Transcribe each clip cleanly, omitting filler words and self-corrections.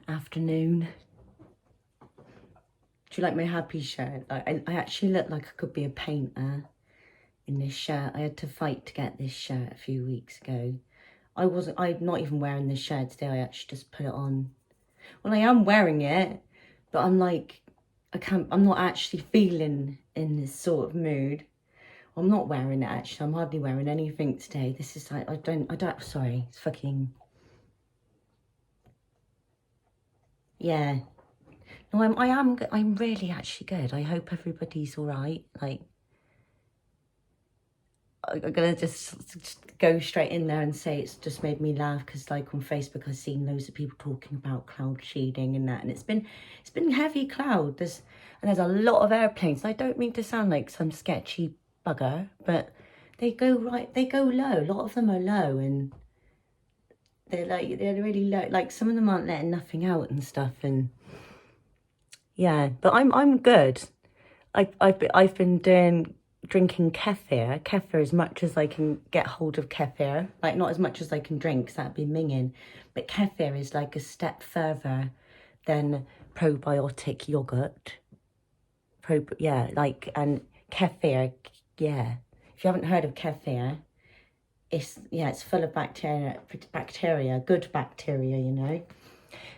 afternoon. Do you like my happy shirt? I actually look like I could be a painter in this shirt. I had to fight to get this shirt a few weeks ago. I'm not even wearing this shirt today. I actually just put it on. Well, I am wearing it, but I'm like, I'm not actually feeling in this sort of mood. I'm not wearing it actually. I'm hardly wearing anything today. This is like, sorry, it's fucking, yeah. No, I'm really actually good. I hope everybody's all right. Like, I'm gonna just go straight in there and say it's just made me laugh because, like, on Facebook I've seen loads of people talking about cloud seeding and that, and it's been heavy cloud. There's a lot of airplanes. I don't mean to sound like some sketchy bugger, but they go low. A lot of them are low, and they're really low. Like, some of them aren't letting nothing out and stuff, and yeah. But I'm good. I've been drinking kefir as much as I can get hold of kefir. Like, not as much as I can drink, 'cause that'd be minging. But kefir is like a step further than probiotic yogurt. And kefir, yeah. If you haven't heard of kefir, it's full of bacteria, good bacteria, you know.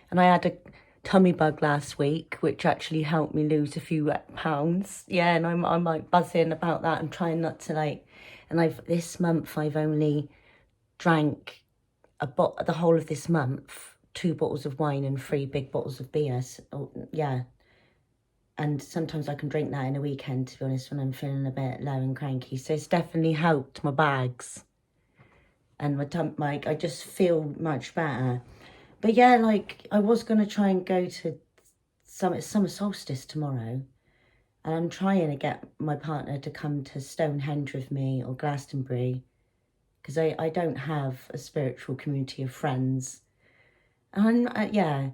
And I had a tummy bug last week, which actually helped me lose a few pounds. Yeah, and I'm like buzzing about that and trying not to like. And this month I've only drank the whole of this month 2 bottles of wine and 3 big bottles of beer. So, yeah. And sometimes I can drink that in a weekend, to be honest, when I'm feeling a bit low and cranky. So it's definitely helped my bags and my I just feel much better. But yeah, like, I was going to try and go to summer solstice tomorrow. And I'm trying to get my partner to come to Stonehenge with me or Glastonbury. Because I don't have a spiritual community of friends. And yeah.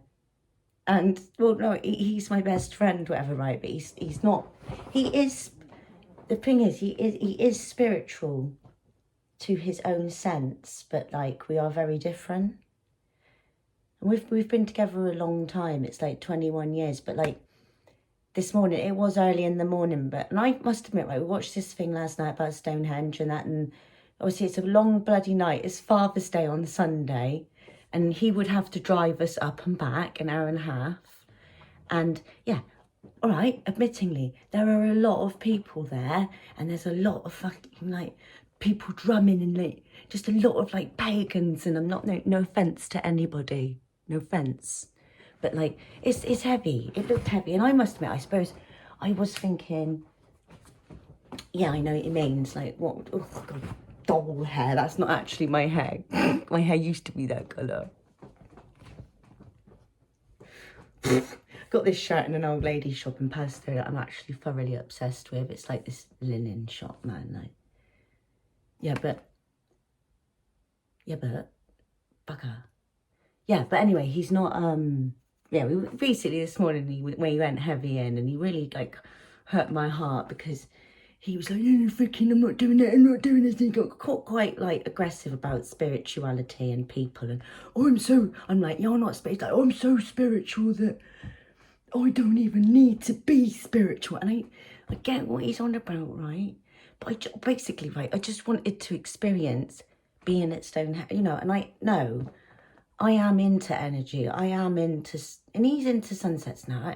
And, well, no, he's my best friend, whatever, right? But he's not. He is, the thing is, he is spiritual to his own sense. But, like, we are very different. We've been together a long time. It's like 21 years, but like this morning, it was early in the morning, and I must admit, right, we watched this thing last night about Stonehenge and that, and obviously it's a long bloody night. It's Father's Day on Sunday, and he would have to drive us up and back an hour and a half. And yeah, all right, admittingly, there are a lot of people there, and there's a lot of fucking like people drumming and like just a lot of like pagans, and I'm not, no offense to anybody. No offence, but like it's heavy. It looked heavy, and I must admit, I suppose I was thinking, yeah, I know what it means. Like, what? Oh God, doll hair. That's not actually my hair. My hair used to be that colour. Got this shirt in an old lady shop in Pasco that I'm actually thoroughly obsessed with. It's like this linen shop, man. Like, yeah, but bugger. Yeah, but anyway, he's not, yeah, basically this morning when he went heavy in, and he really, like, hurt my heart because he was like, oh, freaking, I'm not doing it, I'm not doing this. And he got quite, like, aggressive about spirituality and people, and, I'm like, you're not spiritual. Like, oh, I'm so spiritual that I don't even need to be spiritual. And I get what he's on about, right? But I just wanted to experience being at Stonehenge, you know, and I am into energy. I am into, and he's into sunsets now.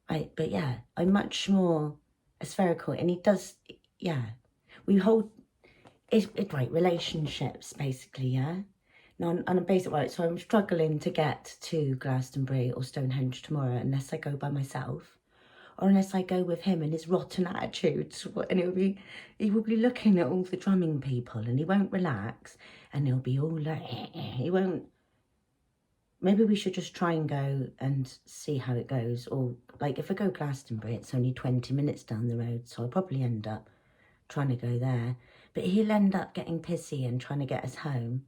But yeah, I'm much more spherical, and he does, yeah. We hold, right, relationships, basically, yeah. No, on a basic, right, so I'm struggling to get to Glastonbury or Stonehenge tomorrow unless I go by myself, or unless I go with him and his rotten attitudes, and he will be looking at all the drumming people, and he won't relax, and he'll be all like, he won't. Maybe we should just try and go and see how it goes. Or, like, if I go Glastonbury, it's only 20 minutes down the road, so I'll probably end up trying to go there. But he'll end up getting pissy and trying to get us home.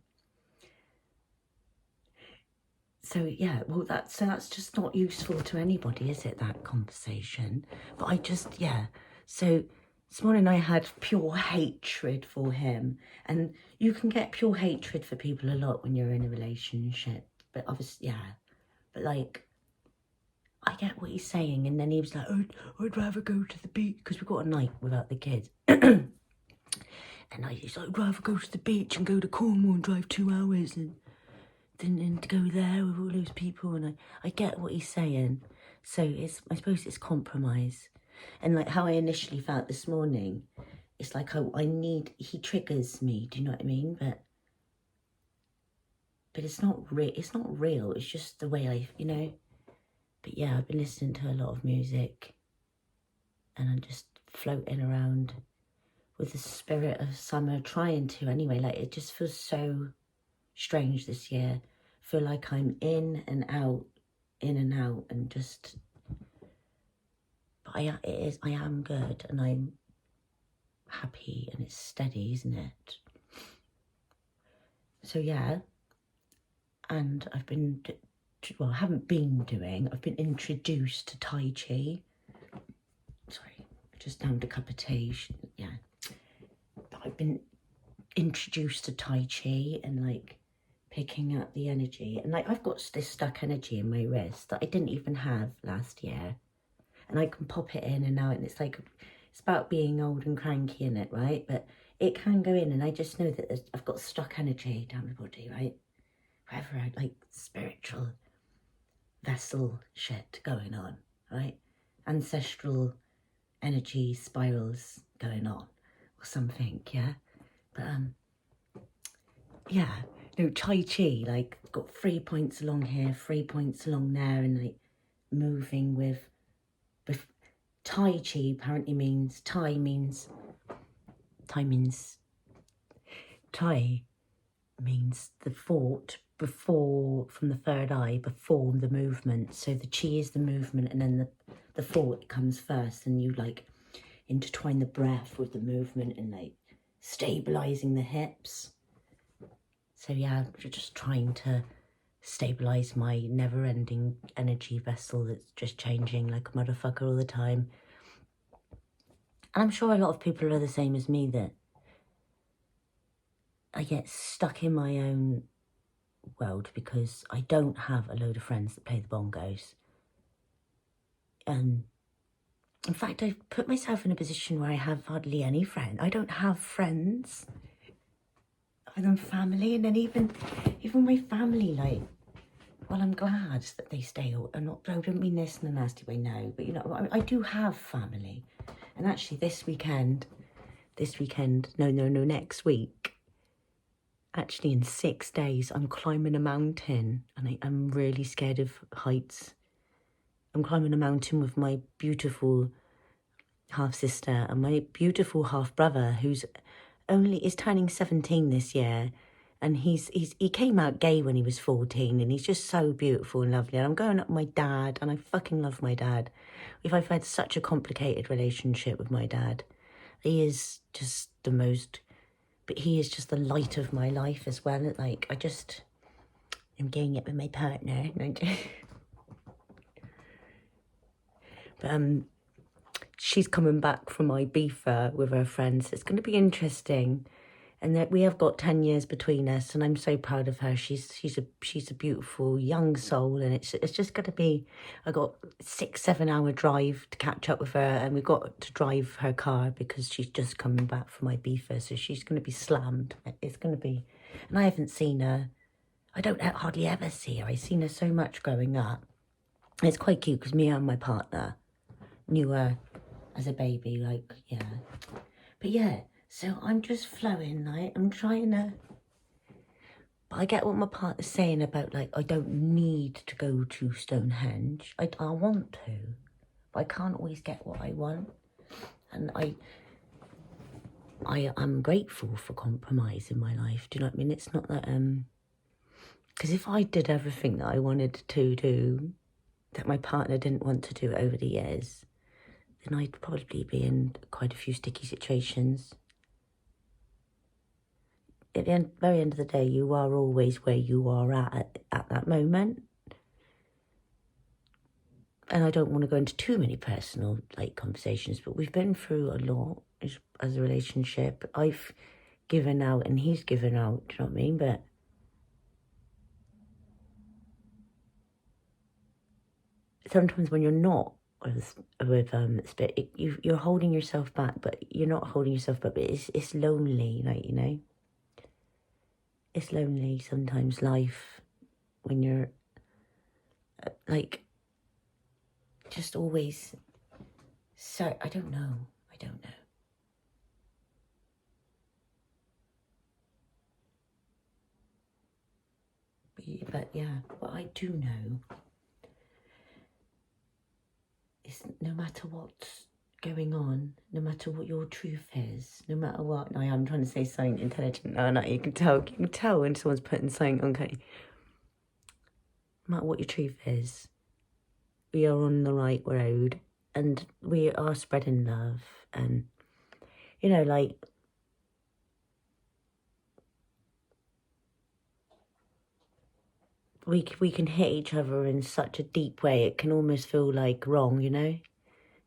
So, yeah, well, that's just not useful to anybody, is it, that conversation? But yeah. So this morning I had pure hatred for him. And you can get pure hatred for people a lot when you're in a relationship. But obviously, yeah. But like, I get what he's saying. And then he was like, I'd rather go to the beach, because we got a night without the kids. And he's like, I'd rather go to the beach and go to Cornwall and drive 2 hours and then to go there with all those people. And I get what he's saying. So I suppose it's compromise. And like how I initially felt this morning, it's like he triggers me, do you know what I mean? But it's not real, it's just the way But yeah, I've been listening to a lot of music and I'm just floating around with the spirit of summer, trying to anyway. Like, it just feels so strange this year. I feel like I'm in and out, and just, but I am good and I'm happy and it's steady, isn't it? So yeah, and I've been, well, I haven't been doing, I've been introduced to Tai Chi. Sorry, just downed a cup of tea, yeah. But I've been introduced to Tai Chi and like picking up the energy. And like, I've got this stuck energy in my wrist that I didn't even have last year. And I can pop it in and out, and it's like, it's about being old and cranky in it, right? But it can go in, and I just know that I've got stuck energy down the body, right? Wherever I like spiritual vessel shit going on, right? Ancestral energy spirals going on or something, yeah? But yeah, no, Tai Chi, like, got 3 points along here, 3 points along there, and like moving with Tai Chi apparently means, Tai means the thought before, from the third eye, before the movement. So the Chi is the movement, and then the thought comes first, and you like intertwine the breath with the movement and like stabilizing the hips. So yeah, just trying to stabilize my never-ending energy vessel that's just changing like a motherfucker all the time. And I'm sure a lot of people are the same as me, that I get stuck in my own world because I don't have a load of friends that play the bongos. In fact, I've put myself in a position where I have hardly any friends. I don't have friends other than family, and then even my family, like, well, I'm glad that they stay. I don't mean this in a nasty way, no, but you know, I do have family. And actually next week, actually in 6 days, I'm climbing a mountain, and I'm really scared of heights. I'm climbing a mountain with my beautiful half-sister and my beautiful half-brother, who's is turning 17 this year. And he came out gay when he was 14, and he's just so beautiful and lovely. And I'm going up with my dad, and I fucking love my dad. I've had such a complicated relationship with my dad. He is just the most, but he is just the light of my life as well. Like, I'm getting it with my partner. But she's coming back from Ibiza with her friends. It's going to be interesting. And that we have got 10 years between us, and I'm so proud of her. She's a beautiful young soul, and it's just going to be. I got 6-7 hour drive to catch up with her, and we've got to drive her car because she's just coming back from Ibiza, so she's going to be slammed. It's going to be, and I haven't seen her. I don't hardly ever see her. I've seen her so much growing up. And it's quite cute because me and my partner knew her as a baby, like, yeah. But yeah. So I'm just flowing, like, I'm trying to, but I get what my partner's saying about, like, I don't need to go to Stonehenge. I want to, but I can't always get what I want. And I'm grateful for compromise in my life. Do you know what I mean? It's not that, because if I did everything that I wanted to do, that my partner didn't want to do over the years, then I'd probably be in quite a few sticky situations. At the very end of the day, you are always where you are at that moment. And I don't want to go into too many personal like conversations, but we've been through a lot as a relationship. I've given out and he's given out, do you know what I mean? But sometimes when you're not with spirit, you're holding yourself back, but you're not holding yourself back, but it's lonely, like, you know. It's lonely sometimes, life, when you're, like, just always, so, I don't know. But yeah, what I do know is no matter what's going on, no matter what your truth is, no matter what, no, I'm trying to say something intelligent. No, you can tell when someone's putting something, okay. No matter what your truth is, we are on the right road and we are spreading love, and, you know, like, we can hit each other in such a deep way, it can almost feel like wrong, you know?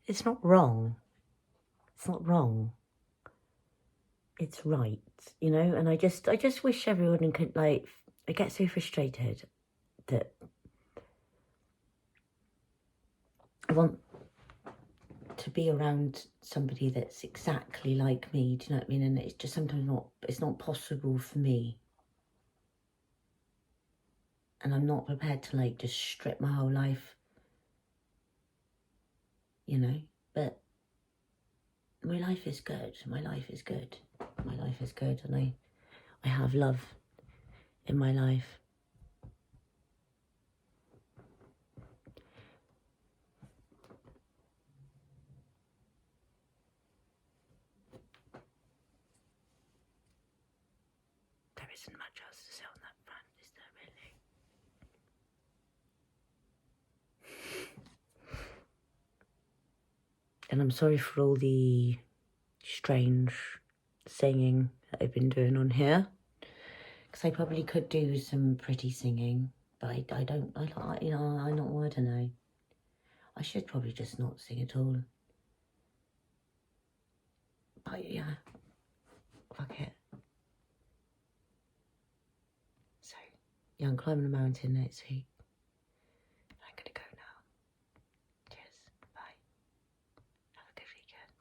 It's not wrong. It's not wrong. It's right, you know? And I just wish everyone could, like, I get so frustrated that I want to be around somebody that's exactly like me, do you know what I mean? And it's just sometimes it's not possible for me. And I'm not prepared to, like, just strip my whole life, you know? But my life is good. My life is good. My life is good. And I have love in my life. There isn't much else to say on that front, is there really? And I'm sorry for all the strange singing that I've been doing on here, because I probably could do some pretty singing, but I don't, you know, I don't know. I should probably just not sing at all. But yeah, fuck it. So, yeah, I'm climbing a mountain next week. I'm gonna go now. Cheers, bye. Have a good weekend.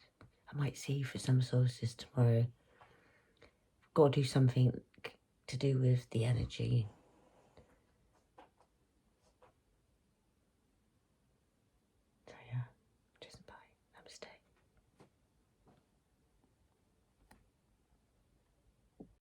I might see you for some solstice tomorrow. Got to do something to do with the energy.